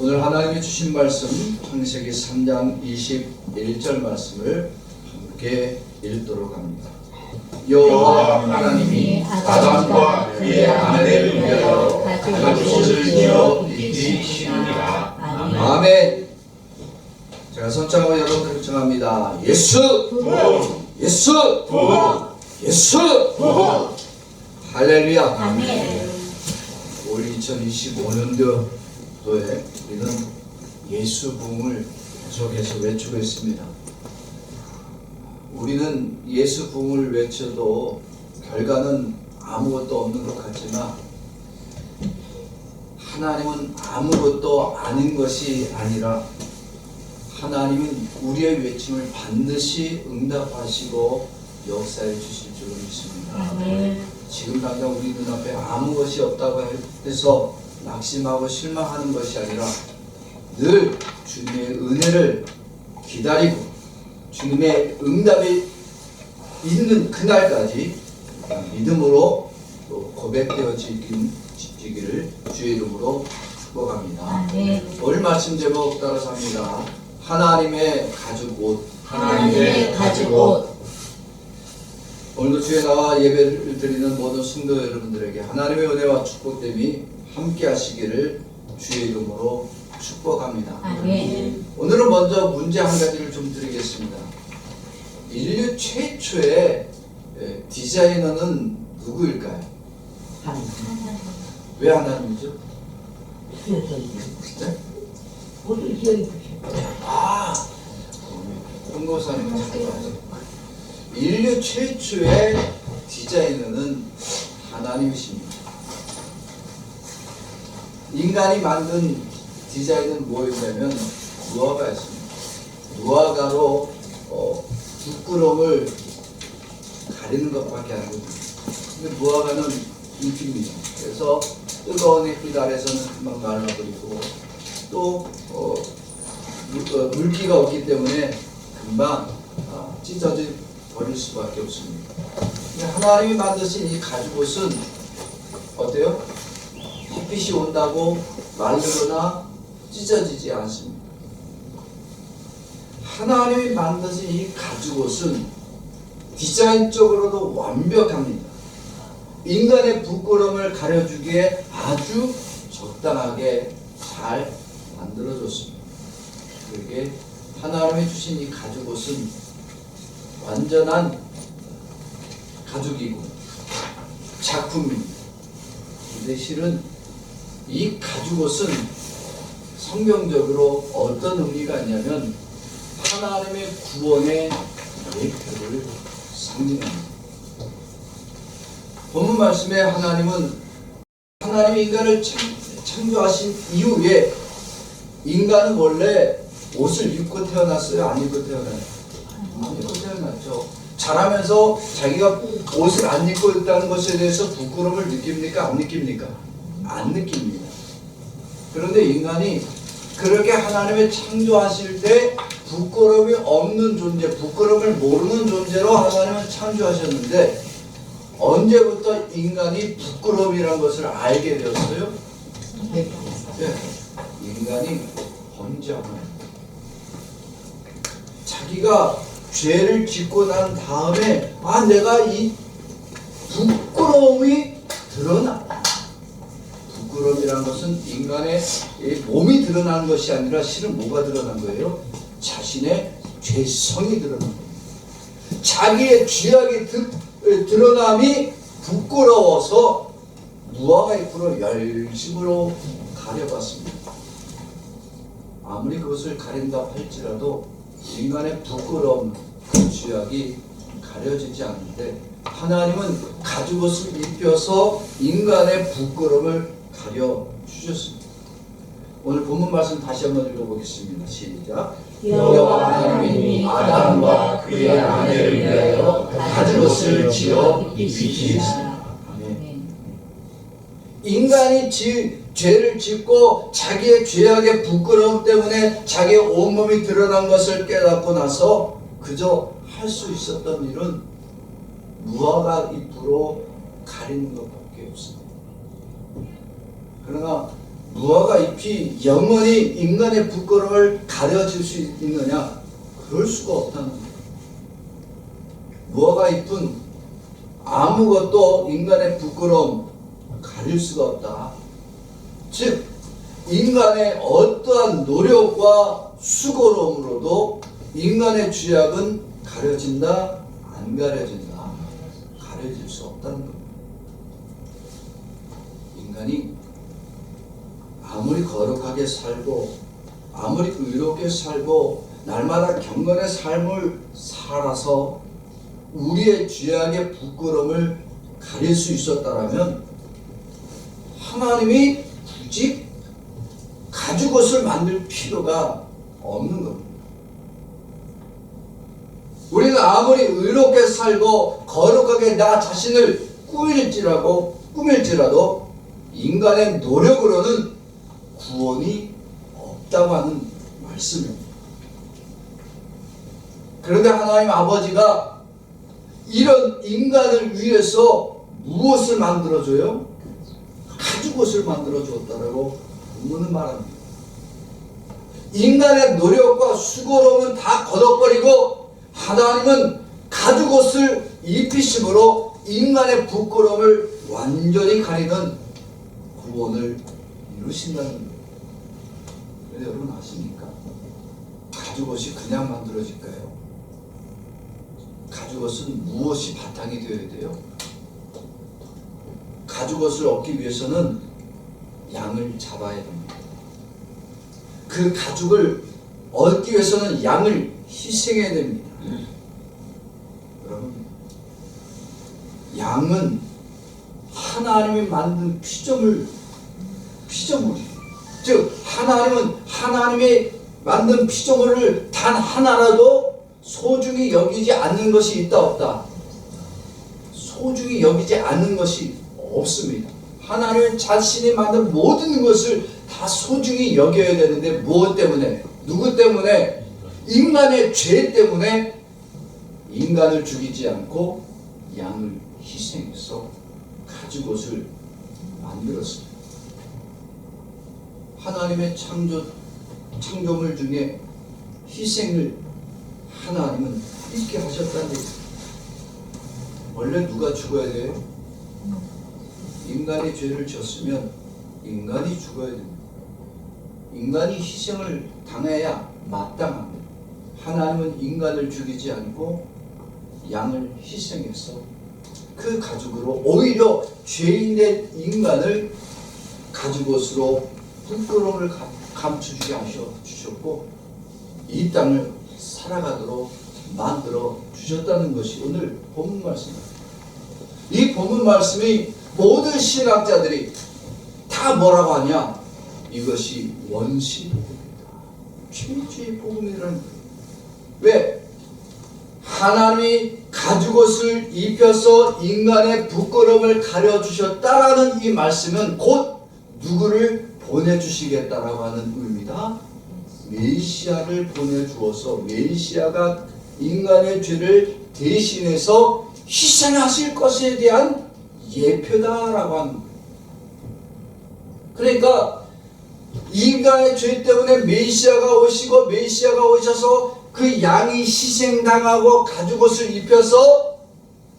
오늘 하나님이 주신 말씀 창세기 3장 21절 말씀을 함께 읽도록 합니다. 여호와 하나님이 아담과 그의 아내를 위하여 가죽옷을 지어 입히 신으니라. 아멘. 제가 선창하고 여러분들 청합니다. 예수 부! 예수 부! 예수 부! 할렐루야. 아멘. 올 2025년도에 우리는 예수 부흥을 계속해서 외치고 있습니다. 우리는 예수 부흥을 외쳐도 결과는 아무것도 없는 것 같지만 하나님은 아무것도 아닌 것이 아니라 하나님은 우리의 외침을 반드시 응답하시고 역사해 주실 줄로 믿습니다. 아멘. 지금 당장 우리 눈앞에 아무 것이 없다고 해서 낙심하고 실망하는 것이 아니라 늘 주님의 은혜를 기다리고 주님의 응답이 있는 그날까지 믿음으로 고백되어지기를 주의 이름으로 축복합니다. 오늘 말씀 제목 따라서 합니다. 하나님의 가죽옷. 하나님의 가죽옷. 오늘도 주에 나와 예배를 드리는 모든 성도 여러분들에게 하나님의 은혜와 축복됨이 함께 하시기를 주의 이름으로 축복합니다. 아멘. 오늘은 먼저 문제 한 가지를 좀 드리겠습니다. 인류 최초의 디자이너는 누구일까요? 하나님. 왜 하나님이죠? 네? 모두 기어 입으셨죠. 홍고사님 잘 아세요. 인류 최초의 디자이너는 하나님이십니다. 인간이 만든 디자인은 뭐였냐면 무화과였습니다. 무화과로 부끄러움을 가리는 것밖에 안 됩니다. 근데 무화과는 잎입니다. 그래서 뜨거운 햇빛 아래서는 금방 말라버리고 또 물기가 없기 때문에 금방 찢어져 버릴 수밖에 없습니다. 근데 하나님이 만드신 이 가죽옷은 어때요? 햇빛이 온다고 마르거나 찢어지지 않습니다. 하나님이 만드신 이 가죽옷은 디자인적으로도 완벽합니다. 인간의 부끄러움을 가려주기에 아주 적당하게 잘 만들어졌습니다. 그러게 하나님이 주신 이 가죽옷은 완전한 가죽이고 작품입니다. 근데 실은 이 가죽옷은 성경적으로 어떤 의미가 있냐면 하나님의 구원의 예표를 상징합니다. 본문 말씀에 하나님이 인간을 창조하신 이후에 인간은 원래 옷을 입고 태어났어요? 안 입고 태어나요? 안 입고 태어났죠. 자라면서 자기가 옷을 안 입고 있다는 것에 대해서 부끄러움을 느낍니까? 안 느낍니까? 안 느낍니다. 그런데 인간이 그렇게 하나님의 창조하실 때 부끄러움이 없는 존재, 부끄러움을 모르는 존재로 하나님은 창조하셨는데 언제부터 인간이 부끄러움이라는 것을 알게 되었어요? 네. 인간이 범죄하면 자기가 죄를 짓고 난 다음에 내가 이 부끄러움이 드러나. 부끄러움이라는 것은 인간의 몸이 드러나는 것이 아니라 실은 뭐가 드러난 거예요? 자신의 죄성이 드러난 거예요. 자기의 죄악이 드러남이 부끄러워서 무화과 잎으로 열심으로 가려봤습니다. 아무리 그것을 가린다 할지라도 인간의 부끄러움, 그 죄악이 가려지지 않는데 하나님은 가죽옷을 입혀서 인간의 부끄러움을 가려주셨습니다. 오늘 본문 말씀 다시 한번 읽어보겠습니다. 시작. 여호와 하나님이 아담과 그의 아내를 위하여 가죽옷을 지어 입히시니라. 아멘. 인간이 죄를 짓고 자기의 죄악의 부끄러움 때문에 자기의 온몸이 드러난 것을 깨닫고 나서 그저 할 수 있었던 일은 무화과 잎으로 가리는 것밖에 없습니다. 그러나 무화과 잎이 영원히 인간의 부끄러움을 가려질 수 있느냐? 그럴 수가 없다는 거예요. 무화과 잎은 아무것도 인간의 부끄러움 가릴 수가 없다. 즉 인간의 어떠한 노력과 수고로움으로도 인간의 죄악은 가려진다? 안 가려진다? 가려질 수 없다는 겁니다. 인간이 아무리 거룩하게 살고 아무리 의롭게 살고 날마다 경건의 삶을 살아서 우리의 죄악의 부끄러움을 가릴 수 있었다라면 하나님이 굳이 가죽옷을 만들 필요가 없는 겁니다. 우리가 아무리 의롭게 살고 거룩하게 나 자신을 꾸밀지라도 인간의 노력으로는 구원이 없다고 하는 말씀입니다. 그런데 하나님 아버지가 이런 인간을 위해서 무엇을 만들어줘요? 가죽옷을 만들어주었다라고 본문은 말합니다. 인간의 노력과 수고로움은 다 걷어버리고 하나님은 가죽옷을 입히심으로 인간의 부끄러움을 완전히 가리는 구원을 이루신다는 거예요. 근데 여러분 아십니까? 가죽옷이 그냥 만들어질까요? 가죽옷은 무엇이 바탕이 되어야 돼요? 가죽옷을 얻기 위해서는 양을 잡아야 됩니다. 그 가죽을 얻기 위해서는 양을 희생해야 됩니다. 여러분, 양은 하나님이 만든 피조물이, 즉 하나님은 하나님이 만든 피조물을 단 하나라도 소중히 여기지 않는 것이 있다 없다? 소중히 여기지 않는 것이 없습니다. 하나님은 자신이 만든 모든 것을 다 소중히 여겨야 되는데 무엇 때문에? 누구 때문에? 인간의 죄 때문에 인간을 죽이지 않고 양을 희생해서 가죽옷을 만들었습니다. 하나님의 창조물 중에 희생을 하나님은 있게 하셨다는 얘기예요. 원래 누가 죽어야 돼요? 인간이 죄를 졌으면 인간이 죽어야 됩니다. 인간이 희생을 당해야 마땅합니다. 하나님은 인간을 죽이지 않고 양을 희생해서 그 가죽으로 오히려 죄인된 인간을 가죽옷으로 부끄러움을 감춰주게 하셨고 이 땅을 살아가도록 만들어 주셨다는 것이 오늘 본문 말씀입니다. 이 본문 말씀이 모든 신학자들이 다 뭐라고 하냐? 이것이 원시 복음이다. 최초의 복음이라는 거예요. 왜? 하나님이 가죽옷을 입혀서 인간의 부끄러움을 가려주셨다라는 이 말씀은 곧 누구를 보내주시겠다라고 하는 의미다. 메시아를 보내주어서 메시아가 인간의 죄를 대신해서 희생하실 것에 대한 예표다라고 하는 거예요. 그러니까 인간의 죄 때문에 메시아가 오시고 메시아가 오셔서 그 양이 희생당하고 가죽옷을 입혀서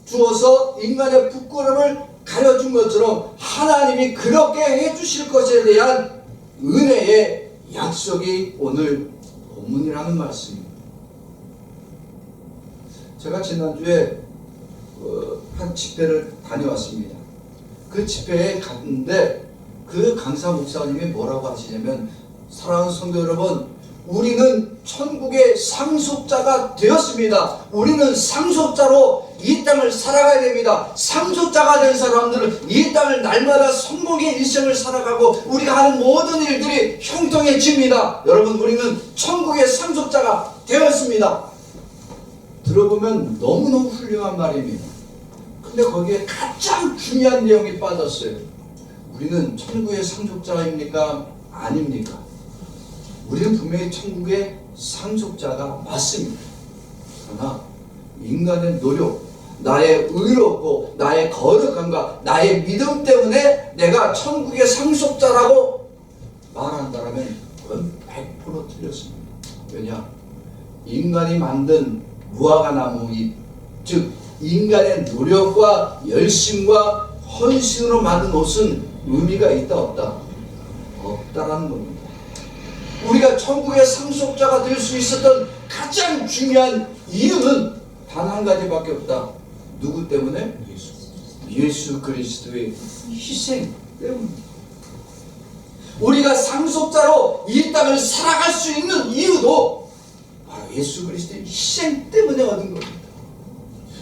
주어서 인간의 부끄러움을 가려준 것처럼 하나님이 그렇게 해주실 것에 대한 은혜의 약속이 오늘 본문이라는 말씀입니다. 제가 지난주에 한 집회를 다녀왔습니다. 그 집회에 갔는데 그 강사 목사님이 뭐라고 하시냐면, 사랑하는 성도 여러분, 우리는 천국의 상속자가 되었습니다. 우리는 상속자로 이 땅을 살아가야 됩니다. 상속자가 된 사람들은 이 땅을 날마다 성공의 일생을 살아가고 우리가 하는 모든 일들이 형통해집니다. 여러분, 우리는 천국의 상속자가 되었습니다. 들어보면 너무너무 훌륭한 말입니다. 근데 거기에 가장 중요한 내용이 빠졌어요. 우리는 천국의 상속자입니까? 아닙니까? 우리는 분명히 천국의 상속자가 맞습니다. 그러나 인간의 노력, 나의 의롭고 나의 거룩함과 나의 믿음 때문에 내가 천국의 상속자라고 어떠냐? 인간이 만든 무화과나무 잎, 즉 인간의 노력과 열심과 헌신으로 만든 옷은 의미가 있다 없다? 없다라는 겁니다. 우리가 천국의 상속자가 될 수 있었던 가장 중요한 이유는 단 한 가지밖에 없다. 누구 때문에? 예수 그리스도의 희생 때문입니다. 우리가 상속자로 이 땅을 살아갈 수 있는 이유도 바로 예수 그리스도의 희생 때문에 얻은 겁니다.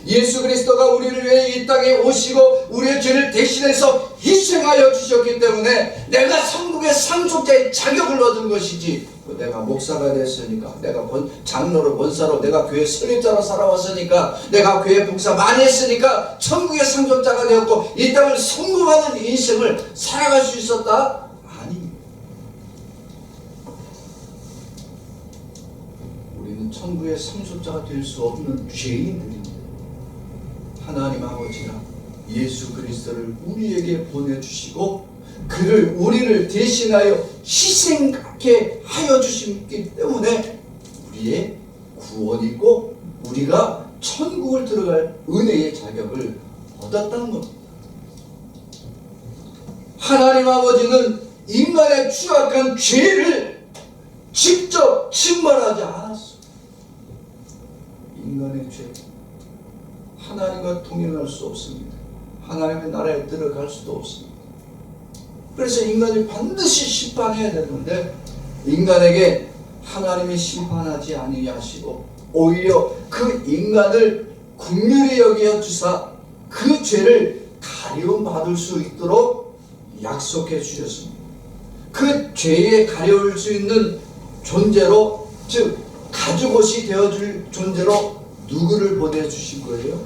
예수 그리스도가 우리를 위해 이 땅에 오시고 우리의 죄를 대신해서 희생하여 주셨기 때문에 내가 천국의 상속자의 자격을 얻은 것이지, 내가 목사가 됐으니까, 내가 장로로 권사로, 내가 교회 설립자로 살아왔으니까, 내가 교회 봉사 많이 했으니까 천국의 상속자가 되었고 이 땅을 성공하는 인생을 살아갈 수 있었다? 아닙니다. 우리는 천국의 상속자가 될 수 없는 죄인들입니다. 하나님 아버지가 예수 그리스도를 우리에게 보내주시고 그를 우리를 대신하여 희생하게 하여 주셨기 때문에 우리의 구원이고 우리가 천국을 들어갈 은혜의 자격을 얻었다는 겁니다. 하나님 아버지는 인간의 추악한 죄를 직접 징벌하지 않았어. 인간의 죄, 하나님과 동행할 수 없습니다. 하나님의 나라에 들어갈 수도 없습니다. 그래서 인간이 반드시 심판해야 되는데 인간에게 하나님이 심판하지 아니하시고 오히려 그 인간을 긍휼히 여겨 주사 그 죄를 가려움 받을 수 있도록 약속해 주셨습니다. 그 죄에 가려울 수 있는 존재로, 즉 가죽옷이 되어줄 존재로 누구를 보내주신 거예요?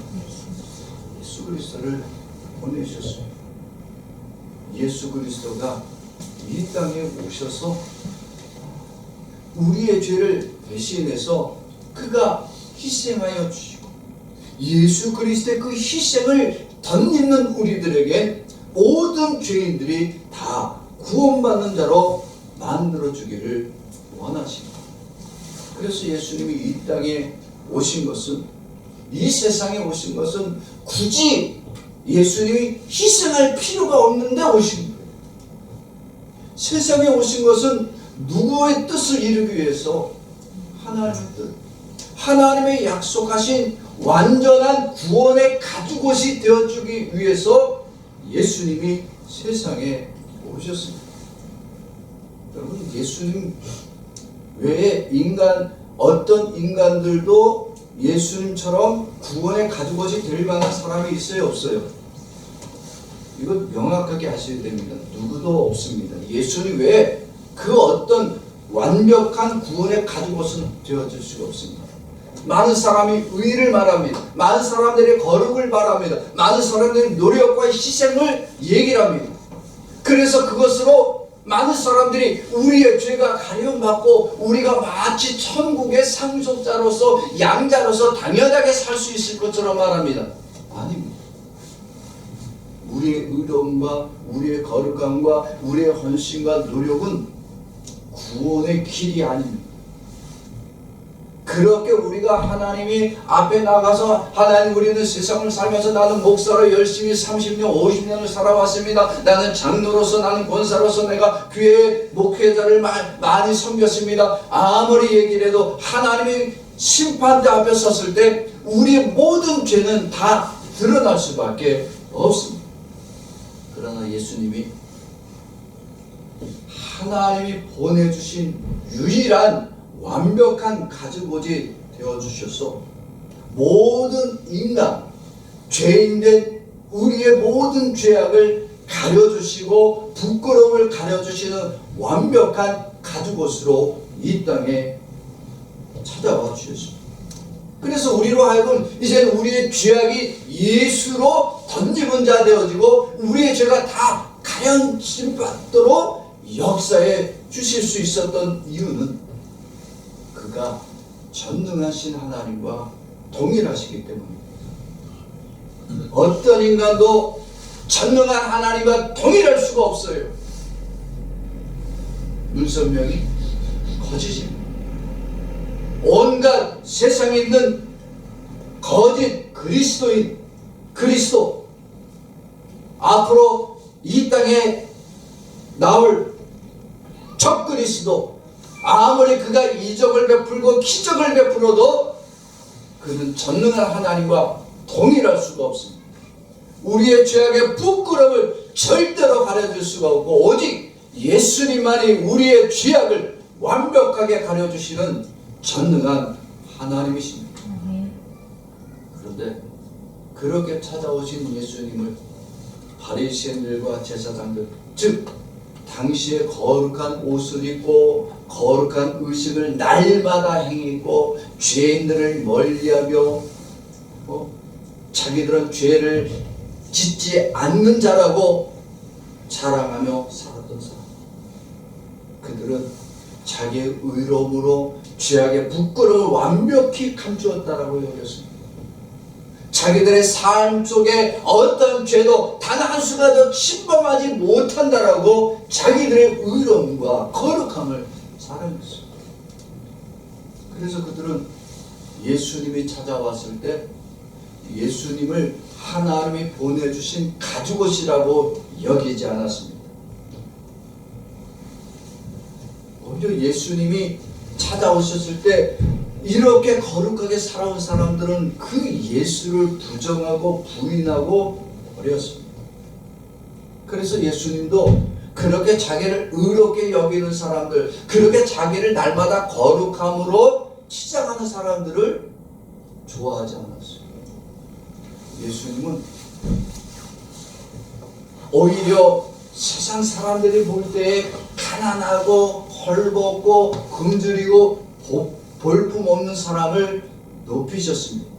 예수 그리스도를 보내주셨습니다. 예수 그리스도가 이 땅에 오셔서 우리의 죄를 대신해서 그가 희생하여 주시고 예수 그리스도의 그 희생을 덧입는 우리들에게 모든 죄인들이 다 구원받는 자로 만들어주기를 원하십니다. 그래서 예수님이 이 땅에 오신 것은, 이 세상에 오신 것은 굳이 예수님이 희생할 필요가 없는데 오신 거예요. 세상에 오신 것은 누구의 뜻을 이루기 위해서? 하나님의 뜻, 하나님의 약속하신 완전한 구원의 가죽옷이 되어주기 위해서 예수님이 세상에 오셨습니다. 여러분, 예수님 외에 어떤 인간들도 예수님처럼 구원의 가죽옷이 될 만한 사람이 있어요, 없어요? 이거 명확하게 아셔야 됩니다. 누구도 없습니다. 예수님 외에 그 어떤 완벽한 구원의 가죽옷은 되어줄 수가 없습니다. 많은 사람이 의를 말합니다. 많은 사람들이 거룩을 말합니다. 많은 사람들이 노력과 희생을 얘기를 합니다. 그래서 그것으로 많은 사람들이 우리의 죄가 가려움받고 우리가 마치 천국의 상속자로서 양자로서 당연하게 살 수 있을 것처럼 말합니다. 아닙니다. 우리의 의로움과 우리의 거룩함과 우리의 헌신과 노력은 구원의 길이 아닙니다. 그렇게 우리가 하나님이 앞에 나가서 하나님, 우리는 세상을 살면서 나는 목사로 열심히 30년 50년을 살아왔습니다. 나는 장로로서, 나는 권사로서 내가 교회의 목회자를 많이 섬겼습니다. 아무리 얘기를 해도 하나님이 심판대 앞에 섰을 때 우리의 모든 죄는 다 드러날 수밖에 없습니다. 그러나 예수님이 하나님이 보내주신 유일한 완벽한 가죽옷이 되어주셔서 모든 인간, 죄인된 우리의 모든 죄악을 가려주시고 부끄러움을 가려주시는 완벽한 가죽옷으로 이 땅에 찾아와 주셨습니다. 그래서 우리로 하여금 이제 우리의 죄악이 예수로 덧입은 자 되어지고 우리의 죄가 다 가려짐 받도록 역사해 주실 수 있었던 이유는 그가 전능하신 하나님과 동일하시기 때문입니다. 어떤 인간도 전능한 하나님과 동일할 수가 없어요. 문선명이 거짓입니다. 온갖 세상에 있는 거짓 그리스도인, 그리스도, 앞으로 이 땅에 나올 적 그리스도, 아무리 그가 이적을 베풀고 기적을 베풀어도 그는 전능한 하나님과 동일할 수가 없습니다. 우리의 죄악의 부끄러움을 절대로 가려줄 수가 없고 오직 예수님만이 우리의 죄악을 완벽하게 가려주시는 전능한 하나님이십니다. 그런데 그렇게 찾아오신 예수님을 바리새인들과 제사장들, 즉 당시에 거룩한 옷을 입고 거룩한 의식을 날마다 행했고 죄인들을 멀리하며 자기들은 죄를 짓지 않는 자라고 자랑하며 살았던 사람, 그들은 자기의 의로움으로 죄악의 부끄러움을 완벽히 감추었다라고 여겼습니다. 자기들의 삶 속에 어떤 죄도 단 한순간도 침범하지 못한다라고 자기들의 의로움과 거룩함을 자랑했습니다. 그래서 그들은 예수님이 찾아왔을 때 예수님을 하나님이 보내주신 가죽옷이라고 여기지 않았습니다. 오히려 예수님이 찾아오셨을 때 이렇게 거룩하게 살아온 사람들은 그 예수를 부정하고 부인하고 버렸습니다. 그래서 예수님도 그렇게 자기를 의롭게 여기는 사람들, 그렇게 자기를 날마다 거룩함으로 치장하는 사람들을 좋아하지 않았어요. 예수님은 오히려 세상 사람들이 볼 때에 가난하고 헐벗고 굶주리고 볼품없는 사람을 높이셨습니다.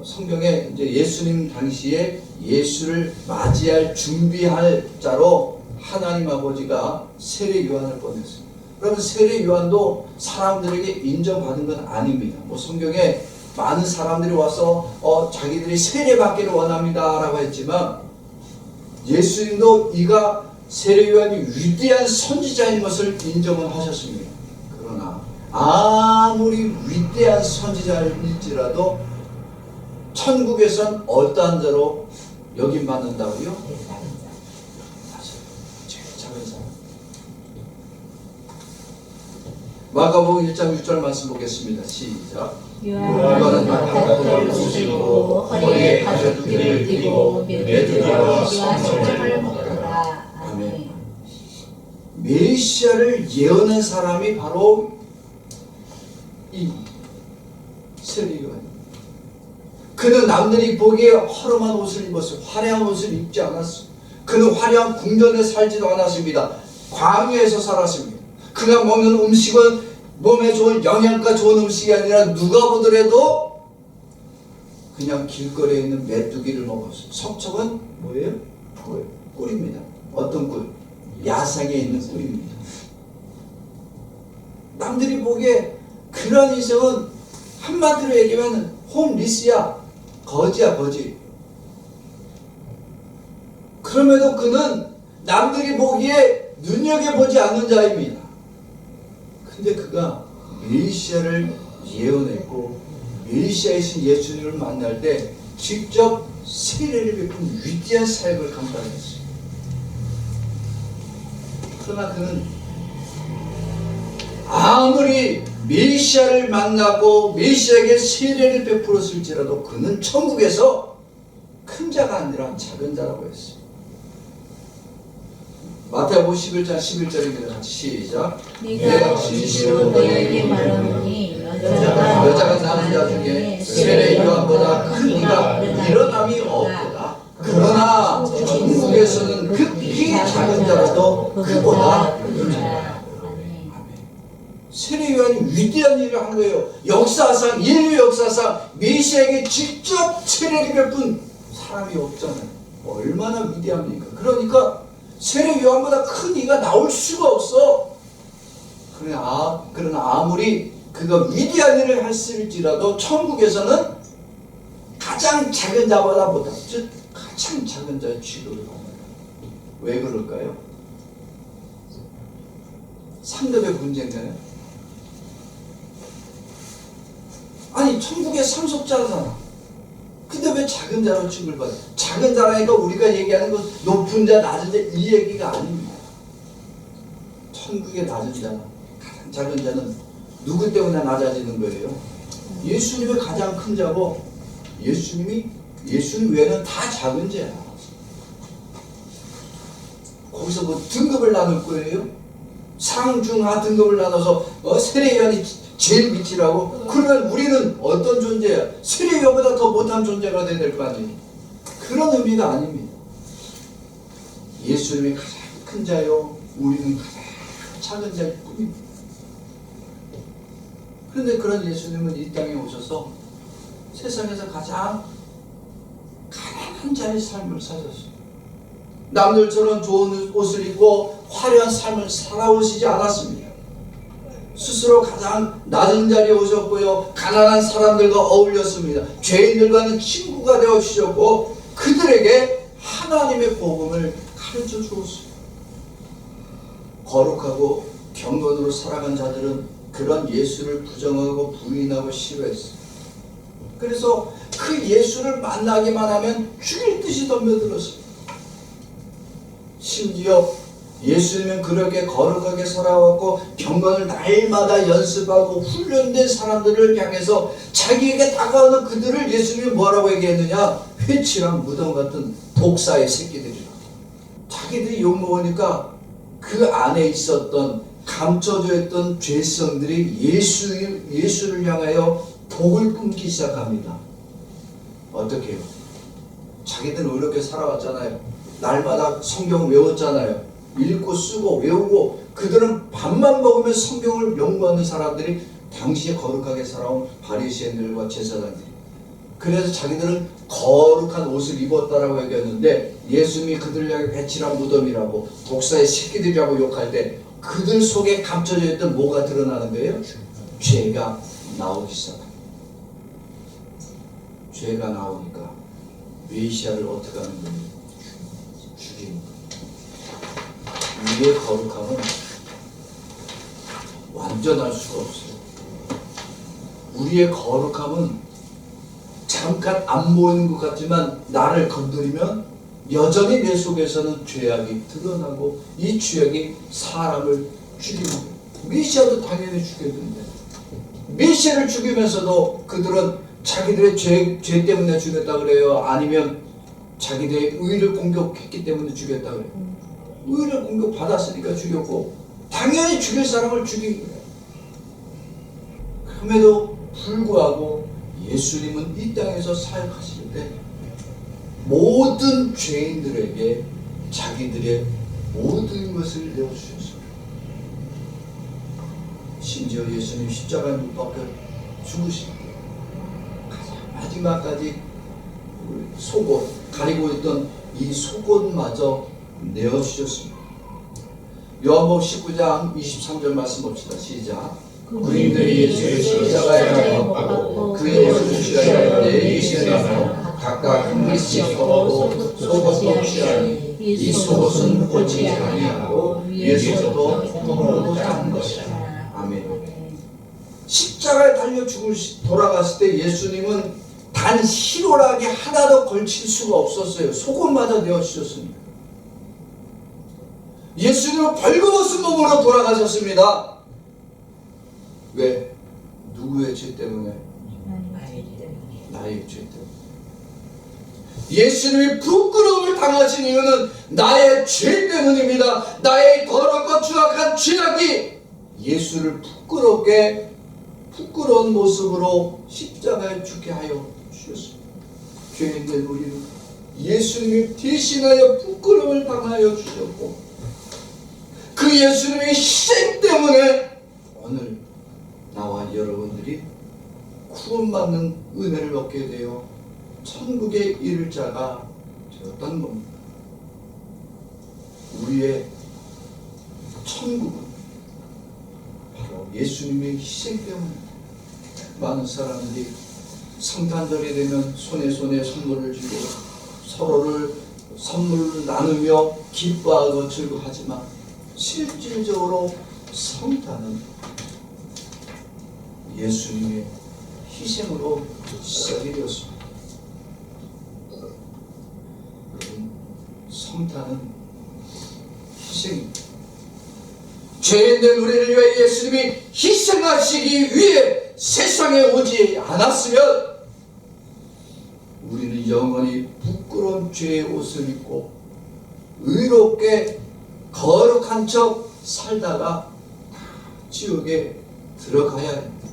성경에 이제 예수님 당시에 예수를 맞이할 준비할 자로 하나님 아버지가 세례 요한을 보냈습니다. 그러면 세례 요한도 사람들에게 인정받은 건 아닙니다. 성경에 많은 사람들이 와서 자기들이 세례 받기를 원합니다 라고 했지만 예수님도 이가 세례 요한이 위대한 선지자인 것을 인정은 하셨습니다. 그러나 아무리 위대한 선지자일지라도 천국에선 어떠한 자로 여김받는다고요? 맞아요. 제일 작은 사람. 마가복음 1장 6절 말씀 보겠습니다. 시작. 요한은 바깥을 부수시고 허리에 가죽띠를 띠고 메뚜기와 성령을 먹더라. 아멘. 메시아를 예언한 사람이 바로 이 세례 요한입니다. 그는 남들이 보기에 허름한 옷을 입었어요. 화려한 옷을 입지 않았어요. 그는 화려한 궁전에 살지도 않았습니다. 광야에서 살았습니다. 그가 먹는 음식은 몸에 좋은 영양가 좋은 음식이 아니라 누가 보더라도 그냥 길거리에 있는 메뚜기를 먹었어요. 석청은 뭐예요? 꿀입니다. 어떤 꿀? 야상에 있는 꿀입니다. 남들이 보기에 그런 인생은 한마디로 얘기하면 홈리스야. 거지야 거지. 그럼에도 그는 남들이 보기에 눈여겨보지 않는 자입니다. 근데 그가 메시아를 예언했고 메시아이신 예수님을 만날 때 직접 세례를 베푼 위대한 사역을 감당했어요. 그러나 그는 아무리 메시아를 만나고 메시아에게 세례를 베풀었을지라도 그는 천국에서 큰 자가 아니라 작은 자라고 했어요. 마태복음 11장 11절입니다. 같이 시작. 내가 진실로 너희에게 말하노니 여자가 낳은 자 중에 세례 요한보다 큰 이가 일어남이 없도다. 그러나 천국에서는 극히 작은 자라도 그보다 큰 자라. 세례 요한이 위대한 일을 한 거예요. 역사상, 인류 역사상 메시아에게 직접 세례를 베푼 사람이 없잖아요. 얼마나 위대합니까? 그러니까 세례 요한보다 큰 이가 나올 수가 없어. 그러나 아무리 그가 위대한 일을 했을지라도 천국에서는 가장 작은 자보다 즉 가장 작은 자의 취급을 받는다. 왜 그럴까요? 상급의 문제인가요? 아니 천국의 상속자잖아. 근데 왜 작은 자로 취급을 받아? 작은 자라니까 우리가 얘기하는 건 높은 자, 낮은 자 이 얘기가 아닙니다. 천국의 낮은 자, 가장 작은 자는 누구 때문에 낮아지는 거예요? 예수님이 가장 큰 자고 예수님 외에는 다 작은 자야. 거기서 뭐 등급을 나눌 거예요? 상중하 등급을 나눠서 세례요한이 제일 밑이라고? 그러면 우리는 어떤 존재야? 세례요한보다 더 못한 존재가 돼야 될 거 아니에요? 그런 의미가 아닙니다. 예수님이 가장 큰 자요, 우리는 가장 작은 자일 뿐입니다. 그런데 그런 예수님은 이 땅에 오셔서 세상에서 가장 가난한 자의 삶을 사셨어요. 남들처럼 좋은 옷을 입고 화려한 삶을 살아오시지 않았습니다. 스스로 가장 낮은 자리에 오셨고요. 가난한 사람들과 어울렸습니다. 죄인들과는 친구가 되어주셨고 그들에게 하나님의 복음을 가르쳐 주었습니다. 거룩하고 경건으로 살아간 자들은 그런 예수를 부정하고 부인하고 싫어했어요. 그래서 그 예수를 만나기만 하면 죽일 듯이 덤벼들었어요. 심지어 예수님은 그렇게 거룩하게 살아왔고 경건을 날마다 연습하고 훈련된 사람들을 향해서 자기에게 다가오는 그들을 예수님이 뭐라고 얘기했느냐? 회칠한 무덤 같은 독사의 새끼들이라. 자기들이 욕먹으니까 그 안에 있었던 감춰져 있던 죄성들이 예수를 향하여 복을 품기 시작합니다. 어떻게 해요? 자기들은 이렇게 살아왔잖아요. 날마다 성경 외웠잖아요. 읽고 쓰고 외우고 그들은 밥만 먹으면 성경을 명구하는 사람들이 당시에 거룩하게 살아온 바리새인들과 제사장들이. 그래서 자기들은 거룩한 옷을 입었다라고 얘기했는데 예수님이 그들을 향해 배칠한 무덤이라고 독사의 새끼들이라고 욕할 때 그들 속에 감춰져 있던 뭐가 드러나는 거예요? 죄가 나오기 시작합니다. 죄가 나오니까 메시아를 어떻게 하는 거예요? 죽이는 거예요. 우리의 거룩함은 완전할 수가 없어요. 우리의 거룩함은 잠깐 안 보이는 것 같지만 나를 건드리면 여전히 내 속에서는 죄악이 드러나고 이 죄악이 사람을 죽이는 거예요. 메시아도 당연히 죽였는데 메시아를 죽이면서도 그들은 자기들의 죄 때문에 죽였다 그래요? 아니면 자기들의 의를 공격했기 때문에 죽였다 그래요? 의를 공격받았으니까 죽였고 당연히 죽일 사람을 죽인 거예요. 그럼에도 불구하고 예수님은 이 땅에서 사역하실 때 모든 죄인들에게 자기들의 모든 것을 내어주셨어요. 심지어 예수님 십자가에 못 박혀 죽으실 때 가장 마지막까지 속옷 가리고 있던 이 속옷마저 내어주셨습니다. 요한복음 19장 23절 말씀 봅시다. 시작. 군인들이 예수를 십자가에 못 박고 그의 옷을 취하여 내리시는 각각 한 개씩 속옷도 취하니 이 속옷은 꽂히지 아니하고 위에서도 통으로 짠 것이라. 아멘. 십자가에 달려 돌아갔을 때 예수님은 단 희로락이 하나도 걸칠 수가 없었어요. 속옷마저 내어주셨습니다. 예수님은 벌거벗은 몸으로 돌아가셨습니다. 왜? 누구의 죄 때문에? 나의 죄 때문에. 예수님이 부끄러움을 당하신 이유는 나의 죄 때문입니다. 나의 더럽고 추악한 죄악이 예수를 부끄러운 모습으로 십자가에 죽게 하여 주셨습니다. 죄인된 우리는 예수님이 대신하여 부끄러움을 당하여 주셨고 그 예수님의 희생 때문에 오늘 나와 여러분들이 구원받는 은혜를 얻게 되어 천국에 이를 자가 되었다는 겁니다. 우리의 천국은 바로 예수님의 희생 때문입니다. 많은 사람들이 성탄절이 되면 손에 선물을 주고 서로를 선물을 나누며 기뻐하고 즐거워하지만 실질적으로 성탄은 예수님의 희생으로 시작이 되었습니다. 여러분, 성탄은 희생입니다. 죄인된 우리를 위해 예수님이 희생하시기 위해 세상에 오지 않았으면 우리는 영원히 부끄러운 죄의 옷을 입고 의롭게 거룩한 척 살다가 지옥에 들어가야 합니다.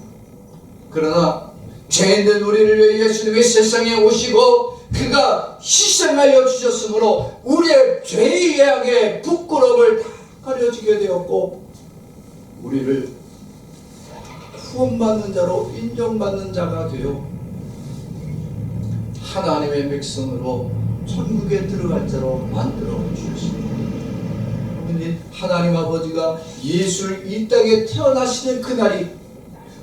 그러나 죄인된 우리를 위해 예수님이 세상에 오시고 그가 희생하여 주셨으므로 우리의 죄악의 부끄러움을 다 가려지게 되었고 우리를 구원받는 자로 인정받는 자가 되어 하나님의 백성으로 천국에 들어갈 자로 만들어 주셨습니다. 하나님 아버지가 예수를 이 땅에 태어나시는 그날이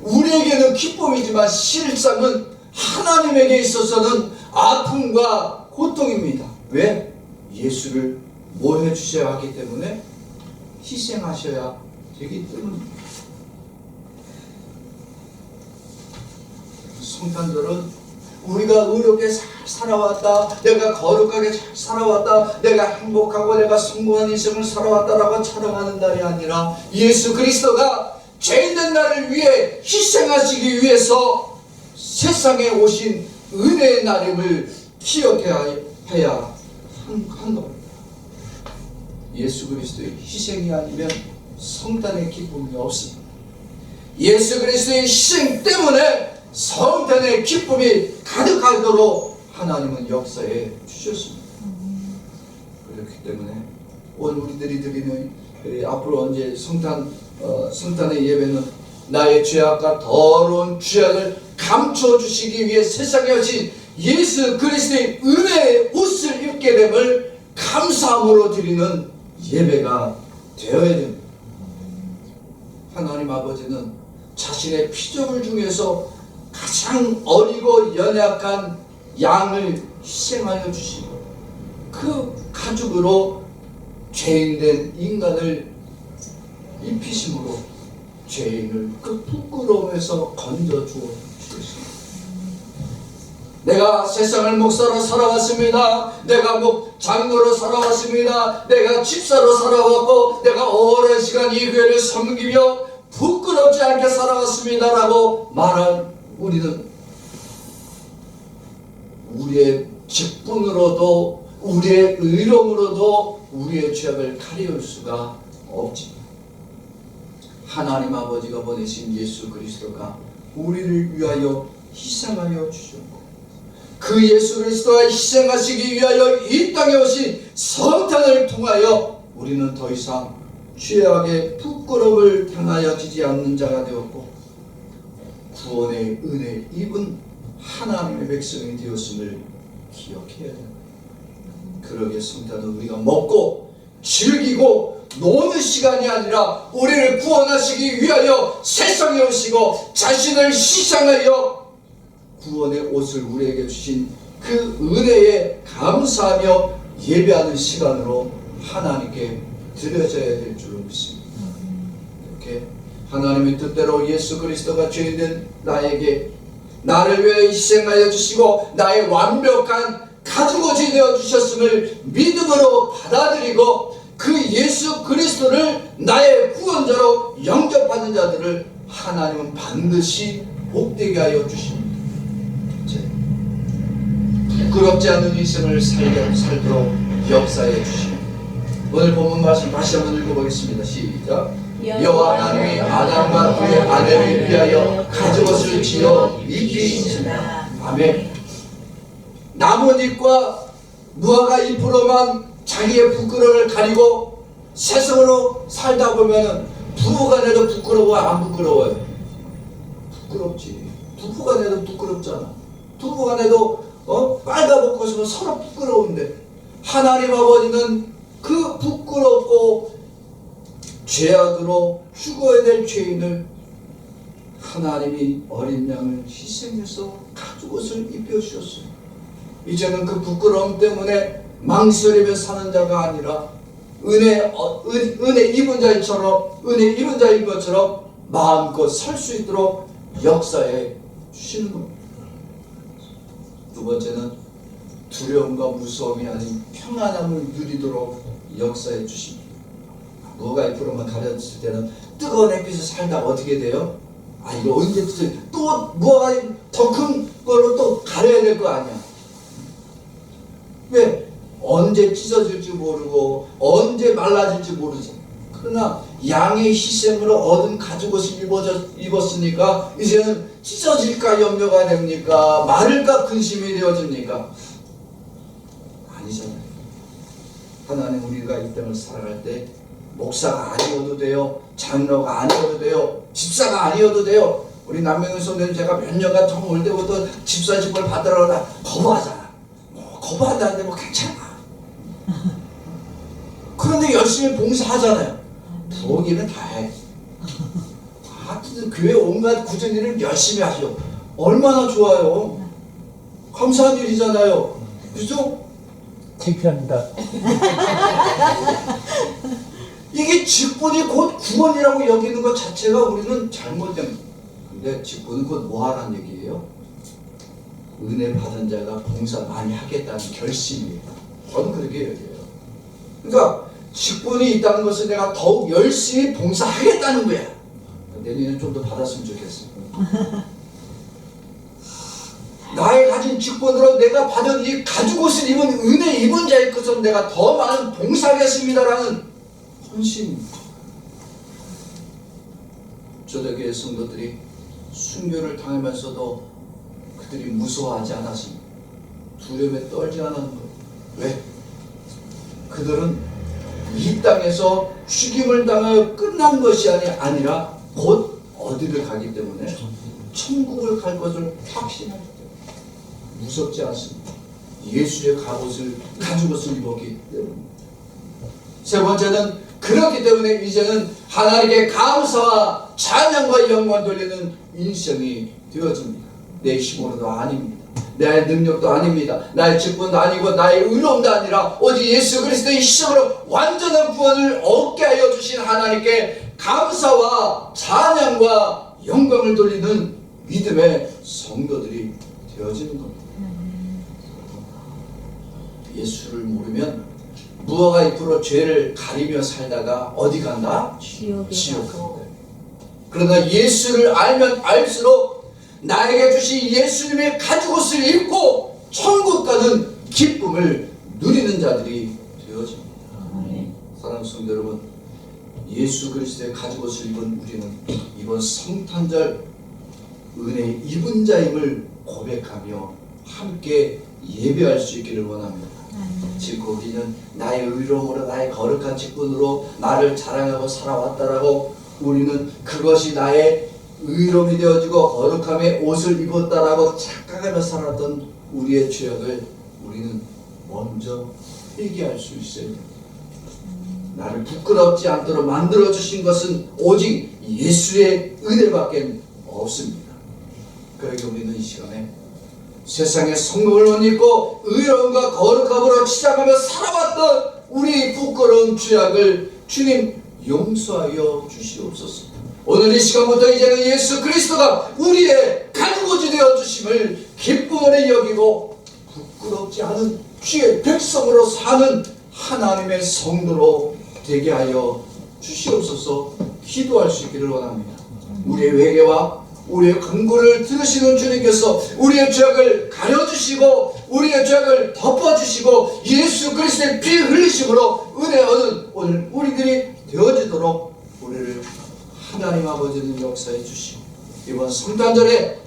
우리에게는 기쁨이지만 실상은 하나님에게 있어서는 아픔과 고통입니다. 왜? 예수를 뭐 해주셔야 하기 때문에 희생하셔야 되기 때문입니다. 성탄절은 우리가 의롭게 잘 살아왔다, 내가 거룩하게 잘 살아왔다, 내가 행복하고 내가 성공한 인생을 살아왔다라고 자랑하는 날이 아니라 예수 그리스도가 죄인된 나를 위해 희생하시기 위해서 세상에 오신 은혜의 날임을 기억해야 한 겁니다. 예수 그리스도의 희생이 아니면 성탄의 기쁨이 없습니다. 예수 그리스도의 희생 때문에 성탄의 기쁨이 가득하도록 하나님은 역사해 주셨습니다. 그렇기 때문에 오늘 우리들이 드리는 앞으로 언제 성탄의 예배는 나의 죄악과 더러운 죄악을 감춰주시기 위해 세상에 오신 예수 그리스도의 은혜의 옷을 입게 됨을 감사함으로 드리는 예배가 되어야 됩니다. 하나님 아버지는 자신의 피조물 중에서 가장 어리고 연약한 양을 희생하여 주시고 그 가죽으로 죄인된 인간을 입히심으로 죄인을 그 부끄러움에서 건져 주어 주셨습니다. 내가 세상을 목사로 살아왔습니다. 내가 장로로 살아왔습니다. 내가 집사로 살아왔고 내가 오랜 시간 이 교회를 섬기며 부끄럽지 않게 살아왔습니다 라고 말한 우리는 우리의 직분으로도 우리의 의로움으로도 우리의 죄악을 가리울 수가 없지. 하나님 아버지가 보내신 예수 그리스도가 우리를 위하여 희생하여 주셨고 그 예수 그리스도가 희생하시기 위하여 이 땅에 오신 성탄을 통하여 우리는 더 이상 죄악의 부끄러움을 당하여지지 않는 자가 되었고 구원의 은혜를 입은 하나님의 백성이 되었음을 기억해야 됩니다. 그러기에 성탄은 우리가 먹고 즐기고 노는 시간이 아니라 우리를 구원하시기 위하여 세상에 오시고 자신을 희생하여 구원의 옷을 우리에게 주신 그 은혜에 감사하며 예배하는 시간으로 하나님께 드려져야 될 줄로 믿습니다. 이렇게 하나님의 뜻대로 예수 그리스도가 죄인된 나에게 나를 위해 희생하여 주시고 나의 완벽한 가죽옷이 되어 주셨음을 믿음으로 받아들이고 그 예수 그리스도를 나의 구원자로 영접하는 자들을 하나님은 반드시 복되게 하여 주십니다. 부끄럽지 않은 인생을 살도록 역사해 주십니다. 오늘 본문 말씀 다시 한번 읽어보겠습니다. 시작. 여호와 하나님이 아담과 그의 아내를 위하여 가죽옷을 지어 입히시니라. 아멘. 나뭇잎과 무화과 잎으로만 자기의 부끄러움을 가리고 세상으로 살다 보면은 부부가 내도 부끄러워 안 부끄러워요? 부끄럽지. 부부가 내도 부끄럽잖아. 부부가 내도 빨가벗고 있으면 서로 부끄러운데 하나님 아버지는 그 부끄럽고 죄악으로 죽어야 될 죄인을 하나님이 어린 양을 희생해서 가죽옷을 입혀주셨어요. 이제는 그 부끄러움 때문에 망설이며 사는 자가 아니라 은혜 입은 자인 것처럼 마음껏 살 수 있도록 역사해 주시는 겁니다. 두 번째는 두려움과 무서움이 아닌 평안함을 누리도록 역사해 주십니다. 무화과 잎으로만 가렸을 때는 뜨거운 햇빛을 살다가 어떻게 돼요? 아, 이거 언제 또 무화과 더 큰 걸로 또 가려야 될 거 아니야. 왜? 언제 찢어질지 모르고 언제 말라질지 모르죠. 그러나 양의 희생으로 얻은 가죽옷을 입었으니까 이제는 찢어질까 염려가 됩니까? 마를까 근심이 되어집니까? 아니잖아요. 하나님, 우리가 이 땅을 살아갈 때 목사가 아니어도 돼요, 장로가 아니어도 돼요, 집사가 아니어도 돼요. 우리 남명희 선생님 제가 몇 년간 처음 올 때부터 집사직을 받으러 나 거부하잖아. 거부한다는데 뭐 괜찮아. 그런데 열심히 봉사하잖아요. 부엌일은 다 해. 하여튼 교회 온갖 굳은 일을 열심히 하죠. 얼마나 좋아요. 감사한 일이잖아요. 그죠? 창피합니다. 이게 직분이 곧 구원이라고 여기는 것 자체가 우리는 잘못된. 근데 직분은 곧 뭐하라는 얘기예요? 은혜 받은 자가 봉사 많이 하겠다는 결심이에요. 저는 그렇게 얘기해요. 그러니까 직분이 있다는 것은 내가 더욱 열심히 봉사하겠다는 거야. 내년에 좀 더 받았으면 좋겠어. 나의 가진 직분으로 내가 받은 이 가죽옷을 입은 은혜 입은 자의 것은 내가 더 많은 봉사하겠습니다라는 헌신입니다. 초대교회 성도들이 순교를 당하면서도 그들이 무서워하지 않았습니다. 두려움에 떨지 않았는 거예요. 왜? 그들은 이 땅에서 죽임을 당하여 끝난 것이 아니라 곧 어디를 가기 때문에 천국을 갈 것을 확신하기 때문에 무섭지 않습니다. 예수의 가죽옷을 입었기 때문에. 세 번째는 그렇기 때문에 이제는 하나님께 감사와 찬양과 영광 돌리는 인생이 되어집니다. 내 힘으로도 아닙니다. 나의 능력도 아닙니다. 나의 직분도 아니고 나의 의로움도 아니라 오직 예수 그리스도의 희생으로 완전한 구원을 얻게 하여 주신 하나님께 감사와 찬양과 영광을 돌리는 믿음의 성도들이 되어지는 겁니다. 예수를 모르면 무화과 잎으로 죄를 가리며 살다가 어디 간다? 지옥에 지옥 가고. 간다. 그러나 예수를 알면 알수록 나에게 주신 예수님의 가죽옷을 입고 천국 가는 기쁨을 누리는 자들이 되어집니다. 사랑하는 성도 여러분, 예수 그리스도의 가죽옷을 입은 우리는 이번 성탄절 은혜 입은 자임을 고백하며 함께 예배할 수 있기를 원합니다. 지금 우리는 나의 의로움으로 나의 거룩한 직분으로 나를 자랑하고 살아왔다라고 우리는 그것이 나의 의로움이 되어지고 거룩함의 옷을 입었다라고 착각하며 살았던 우리의 죄악을 우리는 먼저 회개할 수 있어야 됩니다. 나를 부끄럽지 않도록 만들어주신 것은 오직 예수의 은혜밖에 없습니다. 그러기 우리는 이 시간에 세상의 성공을 못 입고 의로움과 거룩함으로 치장하며 살아왔던 우리 부끄러운 죄악을 주님 용서하여 주시옵소서. 오늘 이 시간부터 이제는 예수 그리스도가 우리의 가죽옷이 되어 주심을 기쁨으로 여기고 부끄럽지 않은 주의 백성으로 사는 하나님의 성도로 되게 하여 주시옵소서. 기도할 수 있기를 원합니다. 우리의 회개와 우리의 간구를 들으시는 주님께서 우리의 죄악을 가려주시고 우리의 죄악을 덮어주시고 예수 그리스도의 피 흘리심으로 은혜 얻은 오늘 우리들이 되어지도록 우리를 하나님 아버지는 역사해 주시고 이번 성탄절에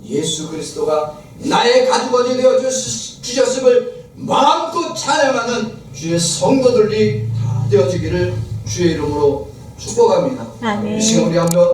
예수 그리스도가 나의 가죽옷이 되어 주셨음을 마음껏 찬양하는 주의 성도들이 다 되어지기를 주의 이름으로 축복합니다. 아멘. 이 시간 우리 한번